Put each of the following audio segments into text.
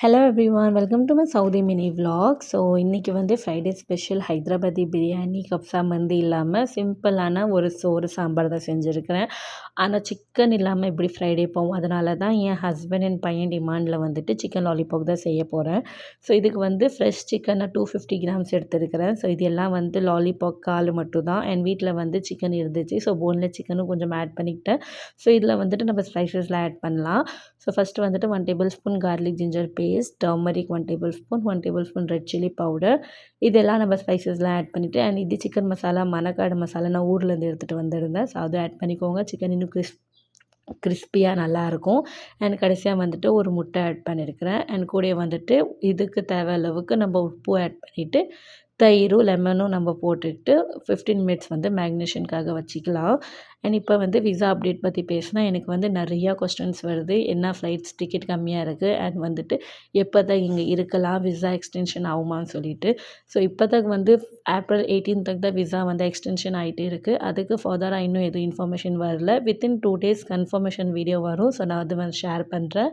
Hello everyone, welcome to my Saudi mini vlog. So இன்றைக்கி வந்து Friday special Hyderabadi biryani, கப்ஸா மந்தி இல்லாமல் சிம்பிளான ஒரு சோறு சாம்பார் தான் செஞ்சுருக்கிறேன். ஆனால் சிக்கன் இல்லாமல் எப்படி ஃப்ரைடே போகும், அதனால தான் என் ஹஸ்பண்ட் அண்ட் பையன் டிமாண்டில் வந்துட்டு சிக்கன் லாலிபாப் தான் செய்ய போகிறேன். ஸோ இதுக்கு வந்து ஃப்ரெஷ் சிக்கனை 250 கிராம்ஸ் எடுத்துருக்கிறேன். ஸோ இது எல்லாம் வந்து லாலிபாப் கால் மட்டும் தான். என் வீட்டில் வந்து சிக்கன் இருந்துச்சு, ஸோ போன்லெஸ் சிக்கனும் கொஞ்சம் ஆட் பண்ணிக்கிட்டேன். ஸோ இதில் வந்துட்டு நம்ம ஸ்பைசஸ்லாம் ஆட் பண்ணலாம். ஸோ ஃபஸ்ட்டு வந்துட்டு 1 tablespoon garlic ginger paste, turmeric 1 tablespoon, 1 tablespoon red chilli powder, இதெல்லாம் நம்ம ஸ்பைசஸ்லாம் ஆட் பண்ணிவிட்டு, அண்ட் இது சிக்கன் மசாலா, மணக்காடு மசாலா நான் ஊர்லேருந்து எடுத்துகிட்டு வந்திருந்தேன். ஸோ அதை ஆட் பண்ணிக்கோங்க. சிக்கன் இன்னும் கிறிஸ்பியாக நல்லாயிருக்கும். அண்ட் கடைசியாக வந்துட்டு ஒரு முட்டை ஆட் பண்ணியிருக்கிறேன். அண்ட் கூடயே வந்துட்டு இதுக்கு தேவை அளவுக்கு நம்ம உப்பு ஆட் பண்ணிவிட்டு, தயிரும் லெமனும் நம்ம போட்டுட்டு 15 மினிட்ஸ் வந்து மேக்னேஷனுக்காக வச்சுக்கலாம். அண்ட் இப்போ வந்து விசா அப்டேட் பற்றி பேசினா எனக்கு வந்து நிறையா கொஸ்டின்ஸ் வருது. என்ன ஃப்ளைட்ஸ் டிக்கெட் கம்மியாக இருக்குது, அண்ட் வந்துட்டு எப்போ தான் இங்கே இருக்கலாம், விசா எக்ஸ்டென்ஷன் ஆகுமான்னு சொல்லிட்டு. ஸோ இப்போ தான் வந்து ஏப்ரல் 18 தான் விசா வந்து எக்ஸ்டென்ஷன் ஆகிட்டே இருக்குது. அதுக்கு ஃபர்தராக இன்னும் எதுவும் இன்ஃபர்மேஷன் வரல. வித்தின் 2 டேஸ் கன்ஃபர்மேஷன் வீடியோ வரும். ஸோ நான் அது வந்து ஷேர் பண்ணுறேன்.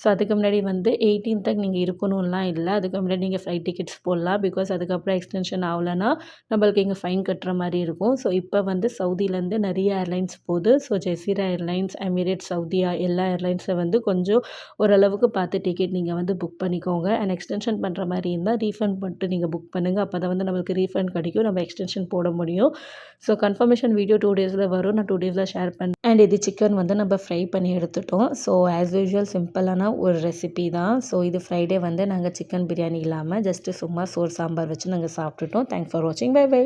ஸோ அதுக்கு முன்னாடி வந்து 18 நீங்கள் இருக்கணும்லாம் இல்லை. அதுக்கு முன்னாடி நீங்கள் ஃப்ளைட் டிக்கெட்ஸ் போடலாம். பிகாஸ் அதுக்கப்புறம் எக்ஸ்டென்ஷன் ஆகலைன்னா நம்மளுக்கு இங்கே ஃபைன் கட்டுற மாதிரி இருக்கும். ஸோ இப்போ வந்து சவுதியிலேருந்து நிறைய ஏர்லைன்ஸ் போகுது. So Jazeera airlines, Emirates, Saudiya, எல்லா ஏர்லைன்ஸை வந்து கொஞ்சம் ஓரளவுக்கு பார்த்து டிக்கெட் நீங்கள் வந்து புக் பண்ணிக்கோங்க. அண்ட் எக்ஸ்டென்ஷன் பண்ணுற மாதிரி இருந்தால் ரீஃபண்ட் பண்ணிட்டு நீங்கள் புக் பண்ணுங்கள். அப்போ தான் வந்து நம்மளுக்கு ரீஃபண்ட் கிடைக்கும், நம்ம எக்ஸ்டென்ஷன் போட முடியும். ஸோ கன்ஃபர்மேஷன் வீடியோ 2 டேஸில் வரும். நான் 2 டேஸில் ஷேர் பண்ணேன். அண்ட் இது சிக்கன் வந்து நம்ம ஃப்ரை பண்ணி எடுத்துட்டோம். ஸோ ஆஸ் யூஷுவல் சிம்பிளான ஒரு ரெசிபி தான். ஸோ இது ஃப்ரைடே வந்து நாங்கள் சிக்கன் பிரியாணி இல்லாமல் ஜஸ்ட்டு சும்மா சோறு சாம்பார் வச்சு நாங்கள் சாப்பிட்டுட்டோம். தேங்க்ஸ் ஃபார் வாட்சிங். Bye by.